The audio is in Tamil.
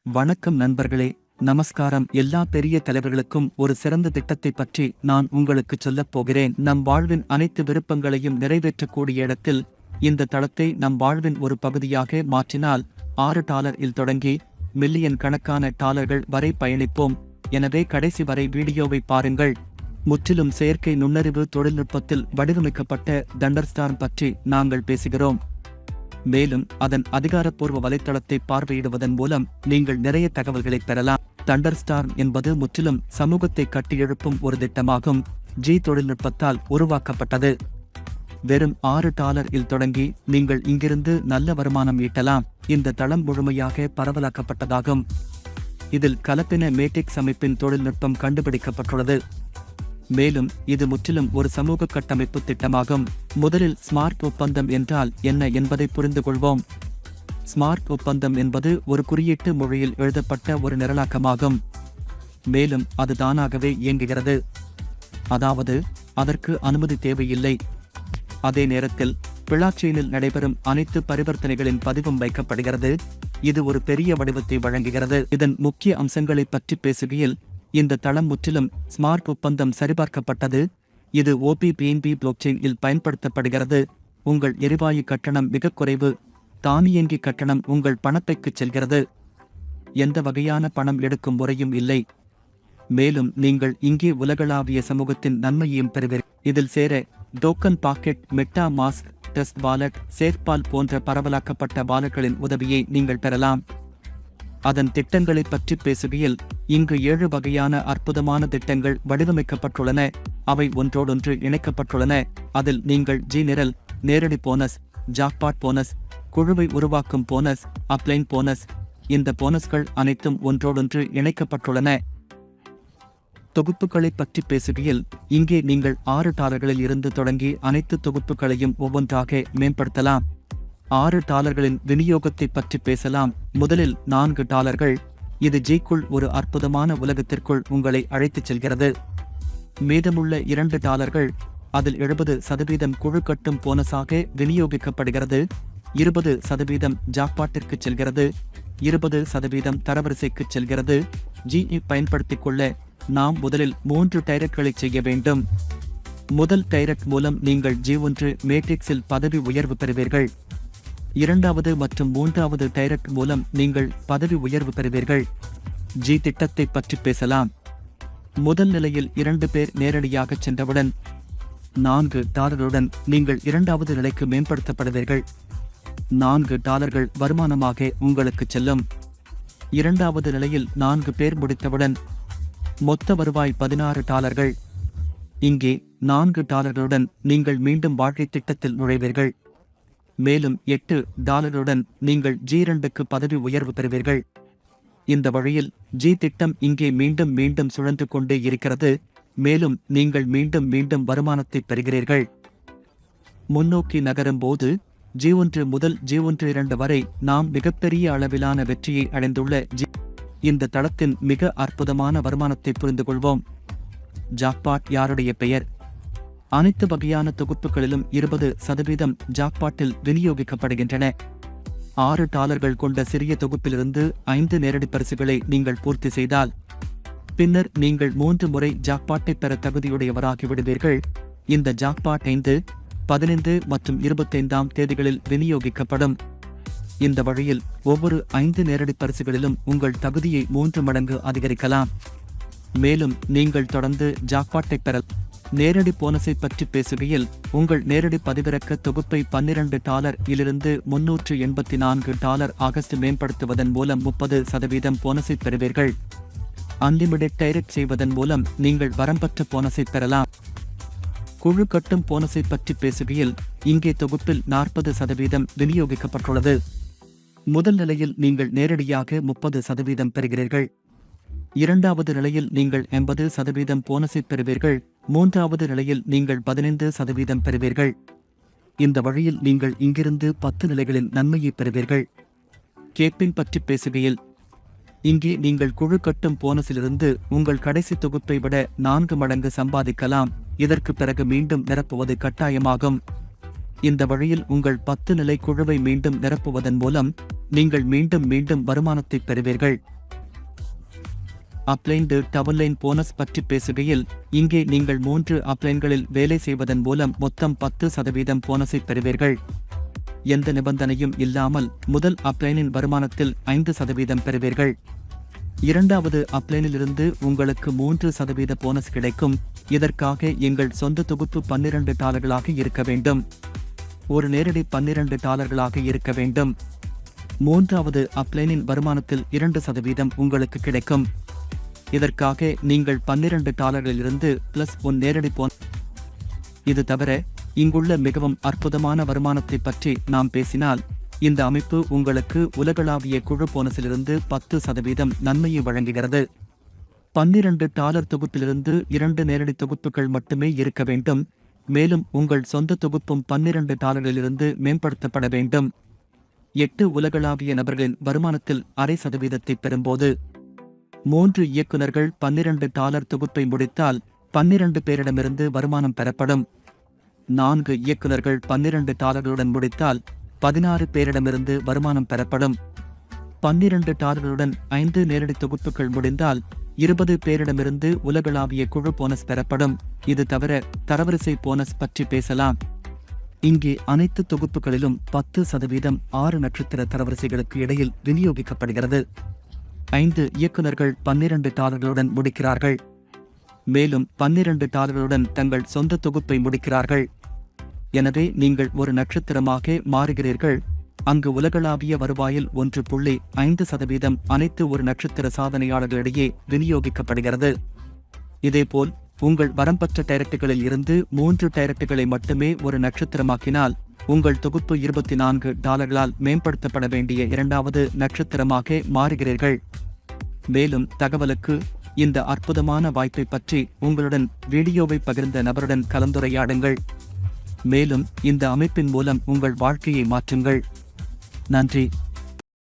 வணக்கம் நண்பர்களே. நமஸ்காரம். எல்லா பெரிய தலைவர்களுக்கும் ஒரு சிறந்த திட்டத்தை பற்றி நான் உங்களுக்கு சொல்லப் போகிறேன். நம் வாழ்வின் அனைத்து விருப்பங்களையும் நிறைவேற்றக்கூடிய இடத்தில் இந்த தளத்தை நம் வாழ்வின் ஒரு பகுதியாக மாற்றினால் $6 இல் தொடங்கி மில்லியன் கணக்கான டாலர்கள் வரை பயணிப்போம். எனவே கடைசி வரை வீடியோவை பாருங்கள். முற்றிலும் செயற்கை நுண்ணறிவு தொழில்நுட்பத்தில் வடிவமைக்கப்பட்ட தண்டர்ஸ்டார்ம் பற்றி நாங்கள் பேசுகிறோம். மேலும் அதன் அதிகாரப்பூர்வ வலைத்தளத்தை பார்வையிடுவதன் மூலம் நீங்கள் நிறைய தகவல்களை பெறலாம். தண்டர்ஸ்டார்ம் என்பது முற்றிலும் சமூகத்தை கட்டியெழுப்பும் ஒரு திட்டமாகும். தொழில்நுட்பத்தால் உருவாக்கப்பட்டது. வெறும் $6 இல் தொடங்கி நீங்கள் இங்கிருந்து நல்ல வருமானம் ஈட்டலாம். இந்த தளம் முழுமையாக பரவலாக்கப்பட்டதாகும். இதில் கலப்பின மேட்ரிக்ஸ் அமைப்பின் தொழில்நுட்பம் கண்டுபிடிக்கப்பட்டுள்ளது. மேலும் இது முற்றிலும் ஒரு சமூக கட்டமைப்பு திட்டமாகும். முதலில் ஸ்மார்ட் ஒப்பந்தம் என்றால் என்ன என்பதை புரிந்து கொள்வோம். ஸ்மார்ட் ஒப்பந்தம் என்பது ஒரு குறியீட்டு மொழியில் எழுதப்பட்ட ஒரு நிரலாக்கமாகும். மேலும் அது தானாகவே இயங்குகிறது. அதாவது அதற்கு அனுமதி தேவையில்லை. அதே நேரத்தில் பிளாக்செயினில் நடைபெறும் அனைத்து பரிவர்த்தனைகளின் பதிவும் வைக்கப்படுகிறது. இது ஒரு பெரிய வடிவத்தை வழங்குகிறது. இதன் முக்கிய அம்சங்களை பற்றி பேசுகையில், இந்த தளம் முற்றிலும் ஸ்மார்ட் ஒப்பந்தம் சரிபார்க்கப்பட்டது. இது OPPNB பிளாக்செயின் இல் பயன்படுத்தப்படுகிறது. உங்கள் எரிவாயு கட்டணம் மிக குறைவு. தானியங்கி கட்டணம் உங்கள் பணப்பைக்கு செல்கிறது. எந்த வகையான பணம் எடுக்கும் முறையும் இல்லை. மேலும் நீங்கள் இங்கே உலகளாவிய சமூகத்தின் நன்மையையும் பெறுவீர்கள். இதில் சேர token pocket, meta mask, test wallet, சேர்பால் போன்ற பரவலாக்கப்பட்ட வாலெட்களின் உதவியை நீங்கள் பெறலாம். அதன் திட்டங்களை பற்றி பேசுகையில், இங்கு 7 வகையான அற்புதமான திட்டங்கள் வடிவமைக்கப்பட்டுள்ளன. அவை ஒன்றோடொன்று இணைக்கப்பட்டுள்ளன. அதில் நீங்கள் நிரல், நேரடி போனஸ், ஜாக்பாட் போனஸ், குழுவை உருவாக்கும் போனஸ், அப்ளைன் போனஸ், இந்த போனஸ்கள் அனைத்தும் ஒன்றோடொன்று இணைக்கப்பட்டுள்ளன. தொகுப்புகளை பற்றி பேசுகையில், இங்கே நீங்கள் $6 இருந்து தொடங்கி அனைத்து தொகுப்புகளையும் ஒவ்வொன்றாக மேம்படுத்தலாம். $6 விநியோகத்தை பற்றி பேசலாம். முதலில் $4. இது க்குள் ஒரு அற்புதமான உலகத்திற்குள் உங்களை அழைத்துச் செல்கிறது. மீதமுள்ள $2, அதில் 70% குழு கட்டும் போனஸாக விநியோகிக்கப்படுகிறது. 20% ஜாக்பாட்டிற்கு செல்கிறது. 20% தரவரிசைக்கு செல்கிறது. பயன்படுத்திக் கொள்ள நாம் முதலில் 3 டைரக்ட்களை செய்ய வேண்டும். முதல் டைரக்ட் மூலம் நீங்கள் G1 மேட்ரிக்ஸில் பதவி உயர்வு பெறுவீர்கள். 2வது மற்றும் 3வது டைரக்ட் மூலம் நீங்கள் பதவி உயர்வு பெறுவீர்கள். திட்டத்தை பற்றி பேசலாம். முதல் நிலையில் 2 பேர் நேரடியாக சென்றவுடன் $4 நீங்கள் 2வது நிலைக்கு மேம்படுத்தப்படுவீர்கள். $4 வருமானமாக உங்களுக்கு செல்லும். 2வது நிலையில் 4 பேர் முடித்தவுடன் மொத்த வருவாய் $16. இங்கே $4 நீங்கள் மீண்டும் வாழ்க்கை திட்டத்தில் நுழைவீர்கள். மேலும் $8 நீங்கள் G2க்கு பதவி உயர்வு பெறுவீர்கள். இந்த வழியில் திட்டம் இங்கே மீண்டும் மீண்டும் சுழன்று கொண்டே இருக்கிறது. மேலும் நீங்கள் மீண்டும் மீண்டும் வருமானத்தை பெறுகிறீர்கள். முன்னோக்கி நகரும் போது G1 முதல் G12 வரை நாம் மிகப்பெரிய அளவிலான வெற்றியை அடைந்துள்ள இந்த தளத்தின் மிக அற்புதமான வருமானத்தை புரிந்து கொள்வோம். ஜாக்பாட் யாருடைய பெயர்? அனைத்து வகையான தொகுப்புகளிலும் 20% ஜாக்பாட்டில் விநியோகிக்கப்படுகின்றன. $6 கொண்ட சிறிய தொகுப்பிலிருந்து 5 நேரடி பரிசுகளை நீங்கள் பூர்த்தி செய்தால், பின்னர் நீங்கள் 3 முறை ஜாக்பாட்டை பெற தகுதியுடையவராகிவிடுவீர்கள். இந்த ஜாக்பாட் 5, 15 மற்றும் 25ஆம் தேதிகளில் விநியோகிக்கப்படும். இந்த வழியில் ஒவ்வொரு 5 நேரடி பரிசுகளிலும் உங்கள் தகுதியை 3 மடங்கு அதிகரிக்கலாம். மேலும் நீங்கள் தொடர்ந்து ஜாக்பாட்டை பெற. நேரடி போனஸை பற்றி பேசுகையில், உங்கள் நேரடி பதிவிறக்க தொகுப்பை $12 இலிருந்து $384 ஆகஸ்ட் மேம்படுத்துவதன் மூலம் 30% போனஸை பெறுவீர்கள். அன்லிமிடெட் டைரக்ட் செய்வதன் மூலம் நீங்கள் வரம்பற்ற போனஸை பெறலாம். குழு கட்டும் போனஸை பற்றி பேசுகையில், இங்கே தொகுப்பில் 40% விநியோகிக்கப்பட்டுள்ளது. முதல் நிலையில் நீங்கள் நேரடியாக 30% பெறுகிறீர்கள். 2வது நிலையில் நீங்கள் 80% போனஸை பெறுவீர்கள். 3வது நிலையில் நீங்கள் 15% பெறுவீர்கள். இந்த வழியில் நீங்கள் இங்கிருந்து 10 நிலைகளின் நன்மையை பெறுவீர்கள். கேப்பிங் பற்றி பேசுகையில், இங்கே நீங்கள் குழு கட்டும் போனஸிலிருந்து உங்கள் கடைசி தொகுப்பை விட 4 மடங்கு சம்பாதிக்கலாம். இதற்கு பிறகு மீண்டும் நிரப்புவது கட்டாயமாகும். இந்த வழியில் உங்கள் 10 நிலை குழுவை மீண்டும் நிரப்புவதன் மூலம் நீங்கள் மீண்டும் மீண்டும் வருமானத்தை பெறுவீர்கள். அப்ளைன்டு டவுன்லைன் போனஸ் பற்றி பேசுகையில், இங்கே நீங்கள் 3 அப்ளைன்களில் வேலை செய்வதன் மூலம் மொத்தம் 10% போனஸை பெறுவீர்கள். எந்த நிபந்தனையும் இல்லாமல் முதல் அப்ளைனின் வருமானத்தில் 5% பெறுவீர்கள். இரண்டாவது அப்ளைனிலிருந்து உங்களுக்கு 3% போனஸ் கிடைக்கும். இதற்காக எங்கள் சொந்த தொகுப்பு $12 இருக்க வேண்டும். ஒரு நேரடி $12 இருக்க வேண்டும். மூன்றாவது அப்ளைனின் வருமானத்தில் 2% உங்களுக்கு கிடைக்கும். இதற்காக நீங்கள் $12 பிளஸ் 1 நேரடி போனஸ். இது தவிர இங்குள்ள மிகவும் அற்புதமான வருமானத்தை பற்றி நாம் பேசினால், இந்த அமைப்பு உங்களுக்கு உலகளாவிய குழு போனஸிலிருந்து 10% நன்மையை வழங்குகிறது. $12 தொகுப்பிலிருந்து 2 நேரடி தொகுப்புகள் மட்டுமே இருக்க வேண்டும். மேலும் உங்கள் சொந்த தொகுப்பும் $12 மேம்படுத்தப்பட வேண்டும். 8 உலகளாவிய நபர்களின் வருமானத்தில் 0.5% பெறும்போது 3 இயக்குநர்கள் $12 தொகுப்பை முடித்தால் 12 பேரிடமிருந்து வருமானம் பெறப்படும். 4 இயக்குநர்கள் $12 முடித்தால் 16 பேரிடமிருந்து வருமானம் பெறப்படும். $12 5 நேரடி தொகுப்புகள் முடிந்தால் 20 பேரிடமிருந்து உலகளாவிய குழு போனஸ் பெறப்படும். இது தவிர தரவரிசை போனஸ் பற்றி பேசலாம். இங்கே அனைத்து தொகுப்புகளிலும் 10% 6 நட்சத்திர தரவரிசைகளுக்கு இடையில் விநியோகிக்கப்படுகிறது. 5 இயக்குநர்கள் $12 முடிக்கிறார்கள். மேலும் $12 தங்கள் சொந்த தொகுப்பை முடிக்கிறார்கள். எனவே நீங்கள் ஒரு நட்சத்திரமாக மாறுகிறீர்கள். அங்கு உலகளாவிய வருவாயில் 1.5% அனைத்து ஒரு நட்சத்திர சாதனையாளர்களிடையே விநியோகிக்கப்படுகிறது. இதேபோல் உங்கள் வரம்பற்ற டைரக்டுகளில் இருந்து 3 டைரக்டுகளை மட்டுமே ஒரு நட்சத்திரமாக்கினால் உங்கள் தொகுப்பு $24 மேம்படுத்தப்பட வேண்டிய இரண்டாவது நட்சத்திரமாக மாறுகிறீர்கள். மேலும் தகவலுக்கு இந்த அற்புதமான வாய்ப்பை பற்றி உங்களுடன் வீடியோவை பகிர்ந்த நபருடன் கலந்துரையாடுங்கள். மேலும் இந்த அமைப்பின் மூலம் உங்கள் வாழ்க்கையை மாற்றுங்கள். நன்றி.